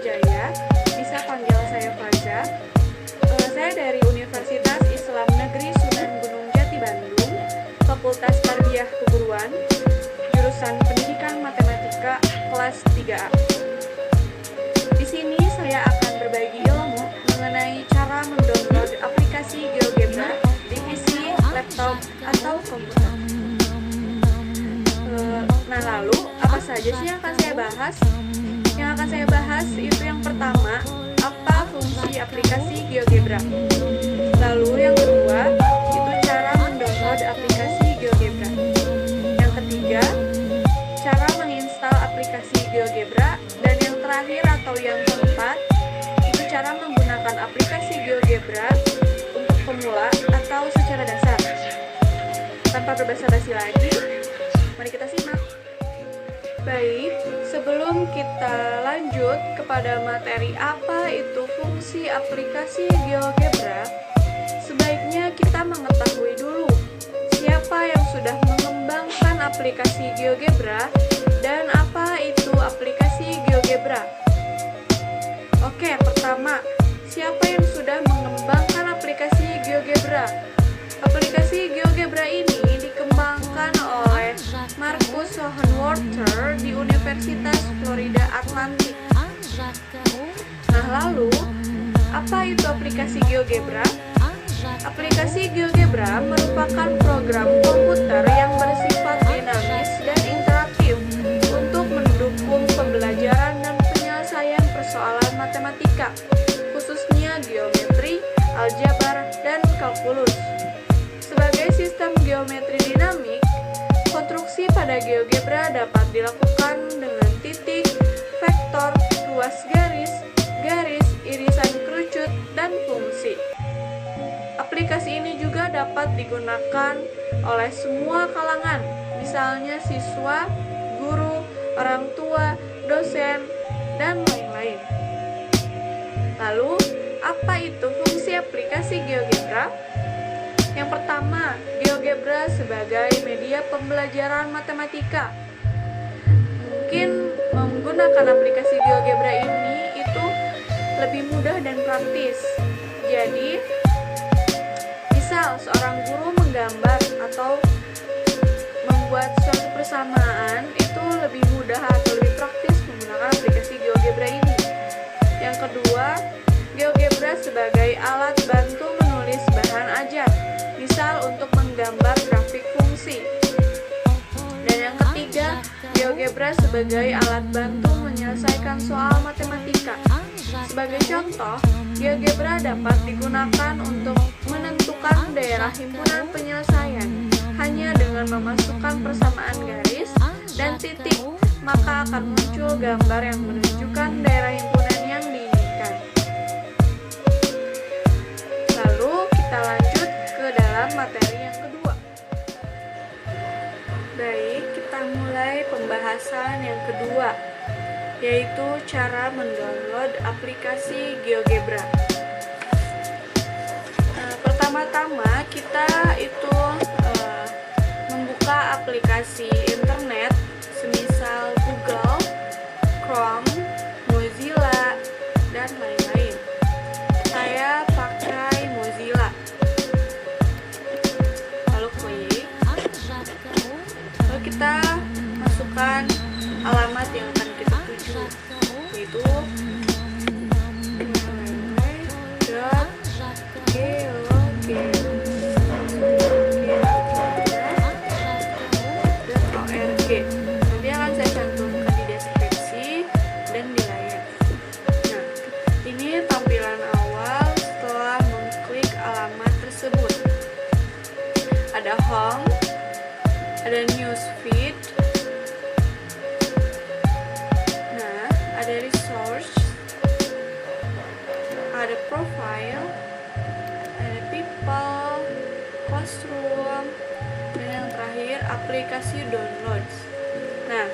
Wijaya, bisa panggil saya Faza. Saya dari Universitas Islam Negeri Sunan Gunung Jati Bandung, Fakultas Tarbiyah Keguruan, jurusan Pendidikan Matematika kelas 3A. Di sini saya akan berbagi ilmu mengenai cara mendownload aplikasi GeoGebra di PC, laptop, atau komputer. Nah, lalu apa saja sih yang akan saya bahas? Yang akan saya bahas itu yang pertama, apa fungsi aplikasi GeoGebra. Lalu yang kedua, itu cara mendownload aplikasi GeoGebra. Yang ketiga, cara menginstal aplikasi GeoGebra. Dan yang terakhir atau yang keempat, itu cara menggunakan aplikasi GeoGebra untuk pemula atau secara dasar. Tanpa berbasa-basi lagi, mari kita simak. Baik, sebelum kita lanjut kepada materi apa itu fungsi aplikasi GeoGebra, sebaiknya kita mengetahui dulu siapa yang sudah mengembangkan aplikasi GeoGebra dan apa itu aplikasi GeoGebra. Oke, pertama, siapa yang sudah mengembangkan aplikasi GeoGebra? Aplikasi GeoGebra ini dikembangkan oleh Marcus Hohenwarter di Universitas Florida Atlantic. Nah, lalu apa itu aplikasi GeoGebra? Aplikasi GeoGebra merupakan program komputer yang bersifat dinamis dan interaktif untuk mendukung pembelajaran dan penyelesaian persoalan matematika, khususnya geometri, aljabar, dan kalkulus. Sebagai sistem geometri dinamik, konstruksi pada GeoGebra dapat dilakukan dengan titik, vektor, ruas garis, irisan kerucut, dan fungsi. Aplikasi ini juga dapat digunakan oleh semua kalangan, misalnya siswa, guru, orang tua, dosen, dan lain-lain. Lalu, apa itu fungsi aplikasi GeoGebra? Yang pertama, GeoGebra sebagai media pembelajaran matematika. Mungkin menggunakan aplikasi GeoGebra ini itu lebih mudah dan praktis. Jadi, misal seorang guru menggambar atau membuat suatu persamaan itu lebih mudah atau lebih praktis menggunakan aplikasi GeoGebra ini. Yang kedua, GeoGebra sebagai alat bantu menulis bahan ajar, misal untuk menggambar grafik fungsi. Dan yang ketiga, GeoGebra sebagai alat bantu menyelesaikan soal matematika. Sebagai contoh, GeoGebra dapat digunakan untuk menentukan daerah himpunan penyelesaian. Hanya dengan memasukkan persamaan garis dan titik, maka akan muncul gambar yang menunjukkan daerah himpunan yang diinginkan. Lalu kita lanjut ke dalam materi yang kedua. Baik, kita mulai pembahasan yang kedua, yaitu cara mendownload aplikasi GeoGebra. Pertama-tama kita itu membuka aplikasi internet semisal Google, Chrome, Mozilla, dan lain-lain. Saya pakai Mozilla. Lalu klik. Lalu kita masukkan alamat yang akan kita tuju, yaitu www.geogebra.org. Nanti akan saya cantumkan di deskripsi dan di layar. Nah, ini tampilan awal setelah mengklik alamat tersebut. Ada home, ada newsfeed, ada resource, ada profile, ada people, classroom, dan yang terakhir aplikasi downloads. Nah,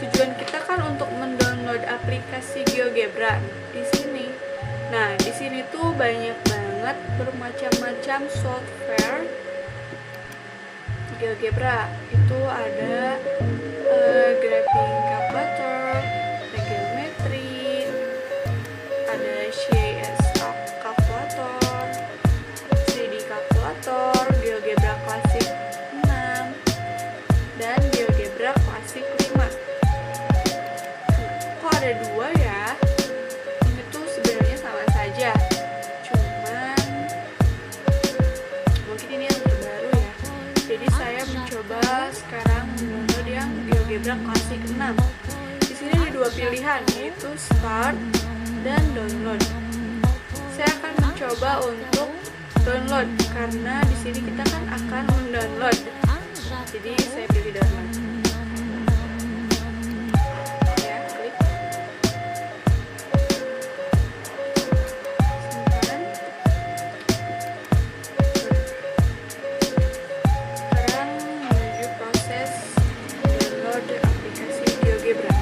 tujuan kita kan untuk mendownload aplikasi GeoGebra di sini. Nah, di sini tuh banyak banget bermacam-macam software GeoGebra. Itu ada graphing calculator, geometri, ada dua ya. Ini tuh sebenarnya sama saja, cuman mungkin ini yang terbaru ya. Jadi saya mencoba sekarang mendownload yang GeoGebra Classic 6. Di sini ada dua pilihan, yaitu Start dan Download. Saya akan mencoba untuk download karena di sini kita kan akan mendownload. Jadi saya pilih download. Ya, klik. Simpan. Sekarang menuju proses download aplikasi GeoGebra.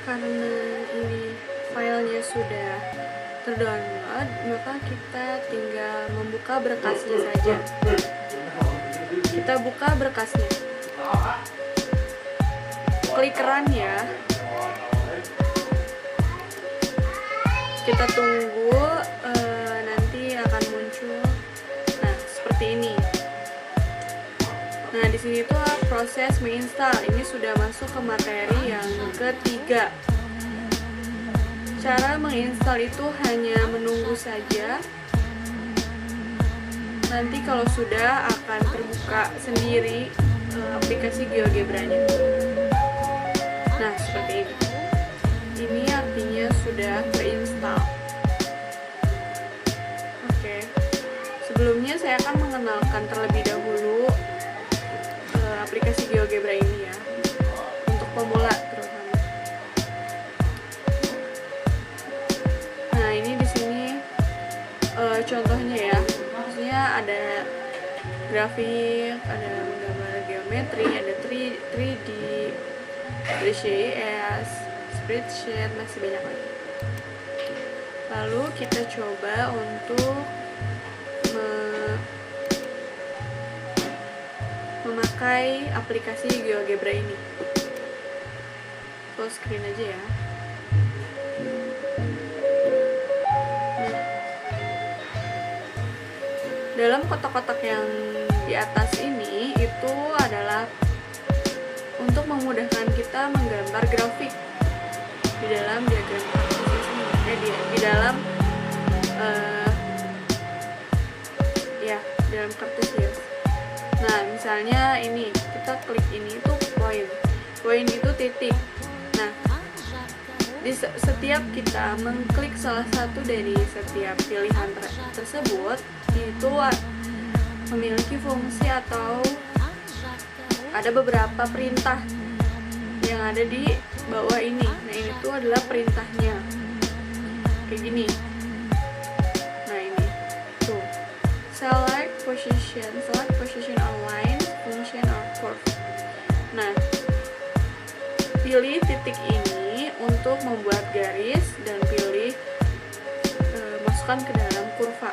Karena ini filenya sudah terdownload, maka kita tinggal membuka berkasnya saja. Kita buka berkasnya, klik run ya. Kita tunggu, nanti akan muncul. Nah, seperti ini. Nah, di sini tuh proses menginstal. Ini sudah masuk ke materi yang ketiga. Cara menginstal itu hanya menunggu saja. Nanti kalau sudah akan terbuka sendiri aplikasi GeoGebra-nya. Nah, seperti ini. Ini artinya sudah terinstall. Oke. Sebelumnya saya akan mengenalkan terlebih dahulu aplikasi GeoGebra ini ya, untuk pemula terutama. Nah, ini di sini contohnya ya, maksudnya ada grafik, ada gambar geometri, ada 3D, 3GIS, spreadsheet, masih banyak lagi. Lalu kita coba untuk memakai aplikasi GeoGebra ini. Full screen aja ya. Nah, dalam kotak-kotak yang di atas ini itu adalah untuk memudahkan kita menggambar grafik di dalam diagram kartesius ini. Di dalam dalam kartesius. Nah, misalnya ini, kita klik ini itu poin itu titik. Nah, di setiap kita mengklik salah satu dari setiap pilihan tersebut, itu memiliki fungsi atau ada beberapa perintah yang ada di bawah ini. Nah, ini tuh adalah perintahnya kayak gini. Nah, ini tuh select position on line, function or curve. Nah, pilih titik ini untuk membuat garis dan pilih masukkan ke dalam kurva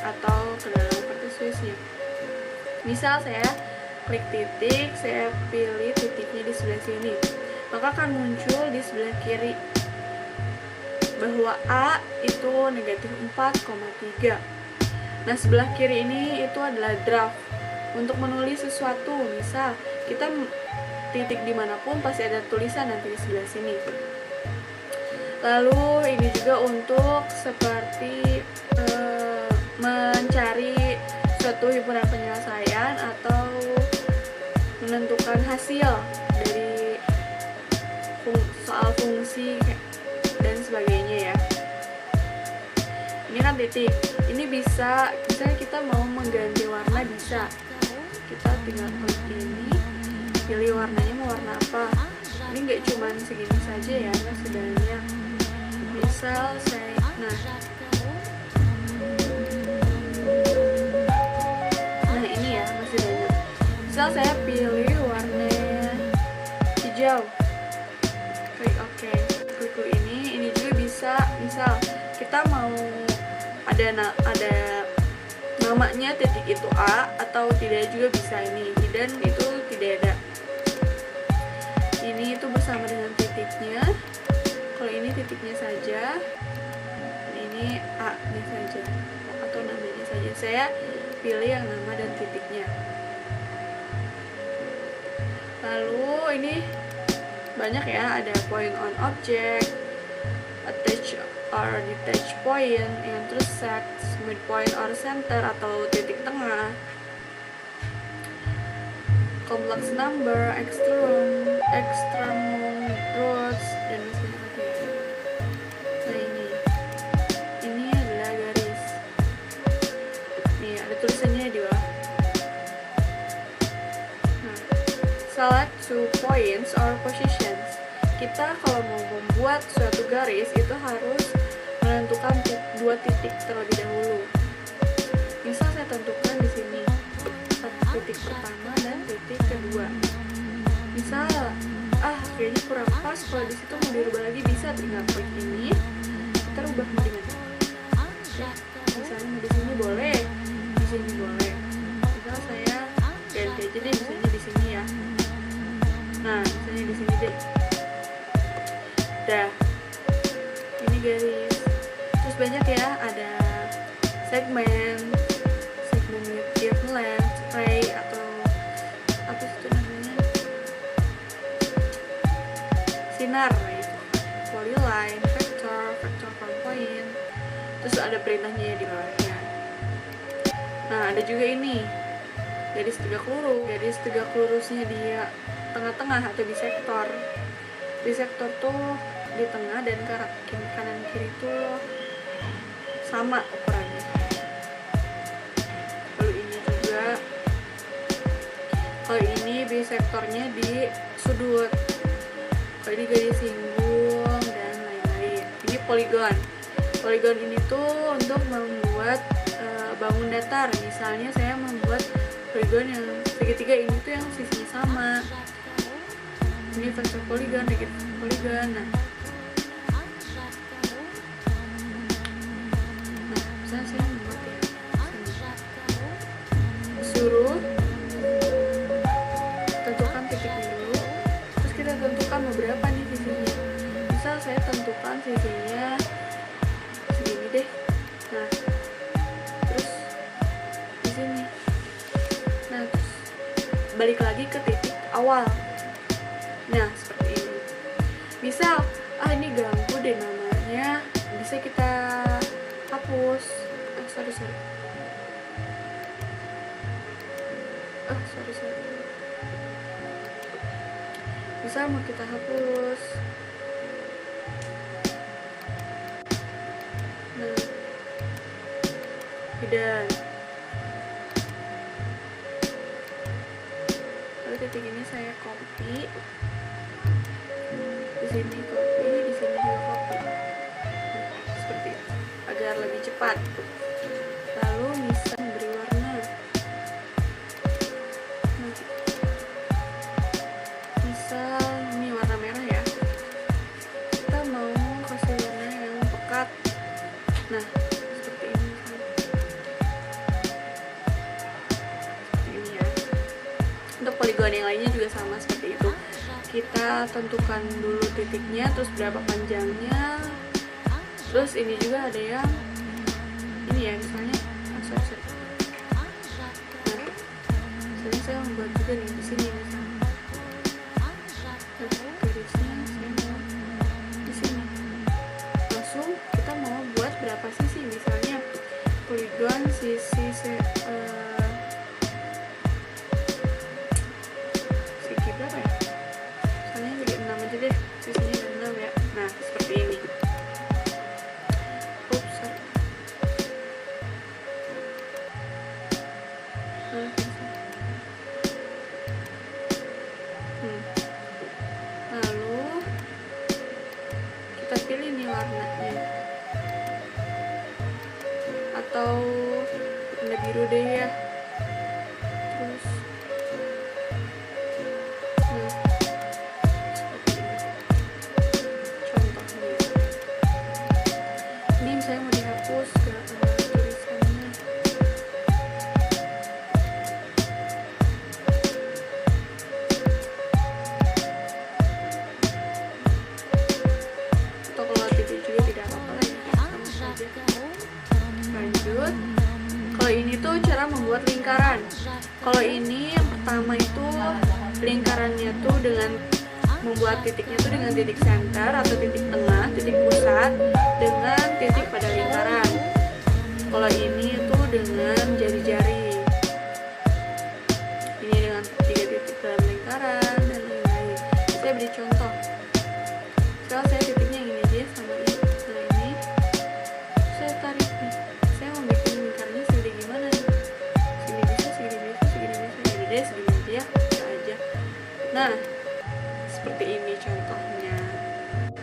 atau ke dalam kartesiusnya. Misal saya klik titik, saya pilih titiknya di sebelah sini, maka akan muncul di sebelah kiri bahwa A itu negatif 4,3. Nah, sebelah kiri ini itu adalah draft untuk menulis sesuatu. Misal kita titik dimanapun pasti ada tulisan nanti di sebelah sini. Lalu ini juga untuk seperti mencari suatu himpunan penyelesaian atau menentukan hasil dari soal fungsi dan sebagainya ya. Ini kan titik. Ini bisa, misalnya kita mau mengganti warna bisa. Kita tinggal klik ini, pilih warnanya mau warna apa. Ini nggak cuman segini saja ya, masih banyak. Misal saya, nah ini ya masih banyak. Misal saya pilih warna hijau. Klik OK. Klik ini juga bisa, misal kita mau ada namanya titik itu A atau tidak juga bisa. Ini hidden itu tidak ada. Ini itu bersama dengan titiknya. Kalau ini titiknya saja, ini A nya saja atau namanya saja. Saya pilih yang nama dan titiknya. Lalu ini banyak ya, ada point on object, attach or detach point, intersect, midpoint or center atau titik tengah, complex number, extremum, roots, dan masih lagi. Nah ini adalah garis. Nih ada tulisannya di bawah. Nah, select two points or positions. Kita kalau mau membuat suatu garis itu harus menentukan dua titik terlebih dahulu. Misal saya tentukan di sini titik pertama dan titik kedua. Misal kayaknya kurang pas, kalau di situ mau dirubah lagi bisa, tinggal klik ini, kita rubah mau di mana. Misalnya mau di sini boleh, di sini boleh. Misal saya ganti aja deh, misalnya di sini ya. Nah, misalnya di sini deh. Dah, ini garis. Terus banyak ya, ada segmen with given length, ray, atau apa itu namanya, sinar itu, polyline, vector from point. Terus ada perintahnya di bawahnya. Nah, ada juga ini garis tegak lurus. Garis tegak lurusnya dia tengah-tengah atau bisektor. Bisektor tuh di tengah dan kanan kiri tuh sama ukurannya. Lalu ini juga, kalau ini bisektornya di sudut, kalau ini garis singgung dan lain-lain. Ini poligon. Poligon ini tuh untuk membuat bangun datar. Misalnya saya membuat poligon yang segitiga ini tuh yang sisinya sama. Ini vektor poligon, negatif poligon. Nah, misalnya saya membuat ya suruh tentukan titiknya dulu, terus kita tentukan beberapa nih sisinya. Misal saya tentukan sisinya segini deh. Nah, terus di sini. Nah, terus balik lagi ke titik awal. Nah, seperti ini. Misal, ini ganggu deh namanya, bisa kita hapus. Sorry. Bisa mau kita hapus. Nah, hidden. Lalu titik ini saya copy. Di sini copy, di sini juga copy. Nah, seperti itu, agar lebih cepat. Lalu bisa beri warna. Nah, misal ini warna merah ya. Kita mau kasih warna yang pekat. Nah, seperti ini. Seperti ini ya. Untuk poligon yang lainnya juga sama seperti itu. Kita tentukan dulu titiknya, terus berapa panjangnya. Terus ini juga ada yang ini ya, misalnya sorry. Nah, misalnya saya membuat juga nih di sini misalnya. Nah, garisnya saya mau di sini. Langsung kita mau buat berapa sisi, misalnya poligon sisi segi berapa ya? Misalnya segi 6 aja deh, sisinya ada 6 ya. Nah, seperti ini. membuat lingkaran. Kalau ini yang pertama itu lingkarannya tuh dengan membuat titiknya tuh dengan titik center atau titik tengah, titik pusat dengan titik pada lingkaran. Kalau ini tuh dengan jari-jari. Ini dengan 3 titik dalam lingkaran dan lain-lain. Saya beri contoh. Sekarang saya titiknya gini aja sama ini. Nah ini saya tarik nih. Saya mau bikin lingkarannya segede gimana nih? Segini bisa, segini bisa, segini bisa. Jadi deh segini aja ya, bisa aja. Nah, seperti ini contohnya.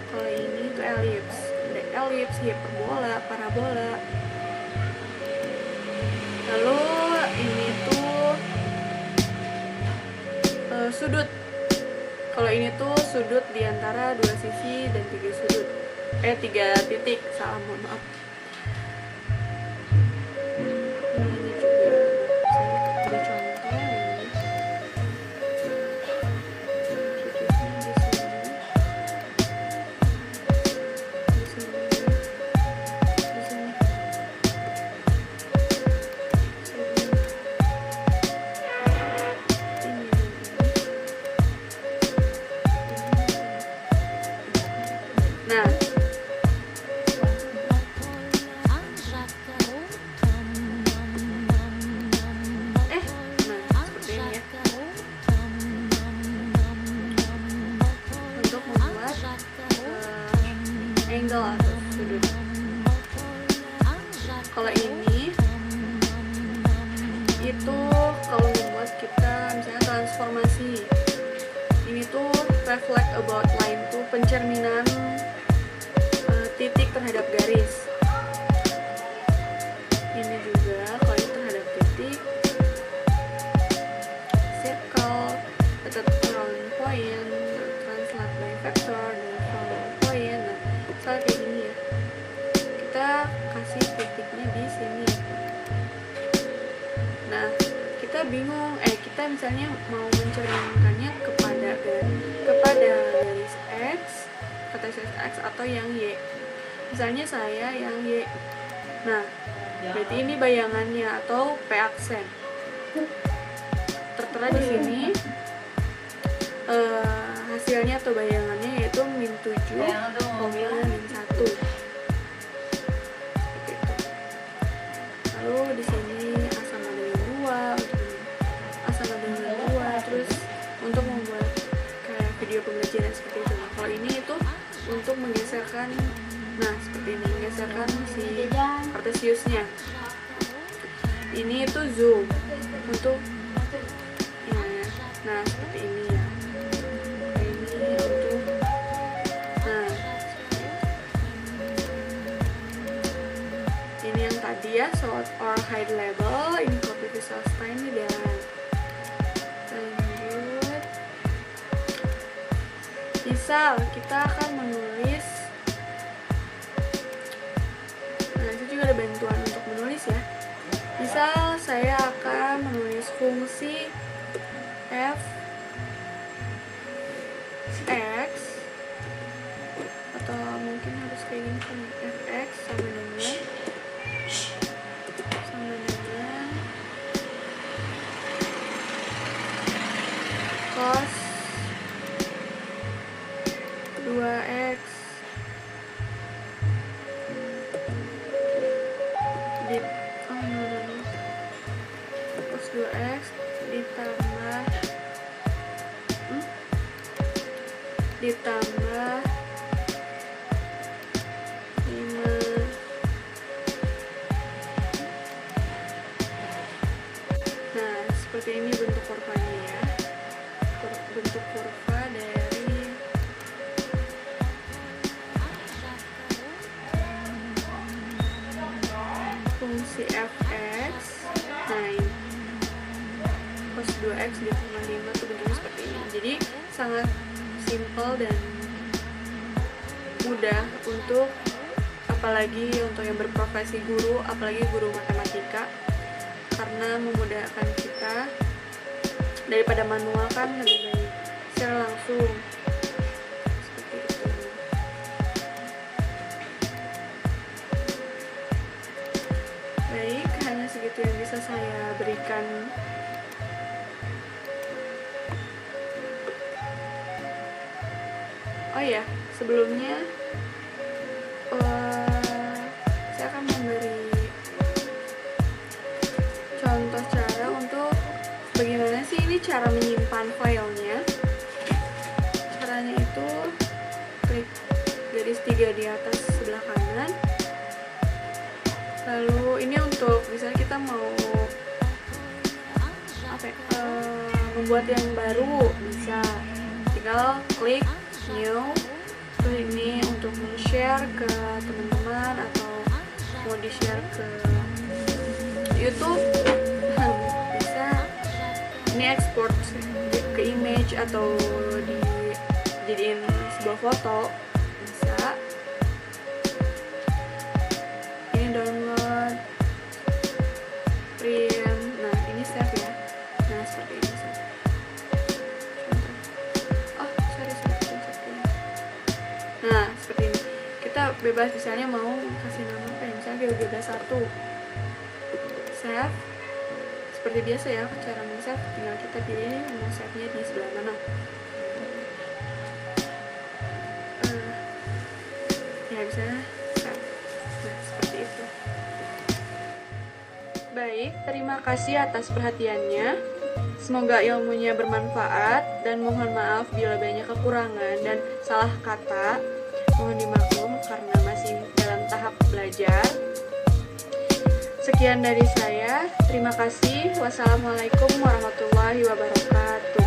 Kalau ini tuh elips, ada elips, hiperbola, parabola. Lalu ini tuh sudut. Kalau ini tuh sudut di antara 2 sisi dan 3 sudut. 3 titik, salah, mohon maaf. Ini juga saya beri contoh ini. Sudutnya di sini. Di sini. Di sini. Nah, seperti ini ya. Untuk membuat angle atau sudut. Kalau ini itu kalau membuat kita misalnya transformasi. Ini tuh reflect about line tuh pencerminan titik terhadap garis. Ini juga kalau ini terhadap titik, circle, atau round point, translate by vector dan round point. Nah, misalnya kayak gini ya, kita kasih titiknya di sini. Nah, kita bingung, kita misalnya mau mencerminkannya kepada garis X, X atau yang Y. Misalnya saya yang Y. Nah, berarti ini bayangannya atau P aksen. Tertera di sini hasilnya atau bayangannya yaitu -7, -1. Seperti itu. Lalu di sini A sama dengan 2, A sama dengan 2, terus untuk membuat kayak video pembelajaran seperti itu. Nah, kalau ini itu untuk menggeserkan, nah seperti ini, menggeserkan si Cartesiusnya. Ini itu zoom untuk ya. Nah seperti ini ya. Ini untuk ini yang tadi ya, sort or hide label. Ini copy visual style ini dan lanjut. Misal kita akan menulis, nah itu juga ada bantuan untuk menulis ya. Misal saya akan menulis fungsi f x, atau mungkin harus kayak gini kan, fx sama dengan cos 2x cos 2x ditambah ditambah 5. Nah seperti ini bentuk kurvanya ya, bentuk kurva dari fungsi fx. Nah ini cos 2x ditambah 5 itu bentuknya seperti ini. Jadi sangat simple dan mudah untuk, apalagi untuk yang berprofesi guru, apalagi guru matematika, karena memudahkan kita daripada manual kan, lebih baik secara langsung seperti itu. Baik, hanya segitu yang bisa saya berikan. memberikan sebelumnya saya akan memberi contoh cara untuk bagaimana sih ini cara menyimpan filenya. Caranya itu klik garis 3 di atas sebelah kanan, lalu ini untuk misalnya kita mau membuat yang baru, bisa tinggal klik new. Terus ini untuk share ke teman-teman atau mau di-share ke YouTube, bisa ini export ke image atau dijadiin sebuah foto, bisa. Ini download, print, nah ini save ya. Nah seperti ini save. Nah seperti ini, kita bebas misalnya mau kasih nama apa ya, misalnya Geogebra 1, save. Seperti biasa ya cara men-save, tinggal kita pilih mau save-nya di sebelah mana. Ya bisa save. Nah seperti itu. Baik, terima kasih atas perhatiannya. Semoga ilmunya bermanfaat, dan mohon maaf bila banyak kekurangan dan salah kata. Mohon dimaklum karena masih dalam tahap belajar. Sekian dari saya. Terima kasih. Wassalamualaikum warahmatullahi wabarakatuh.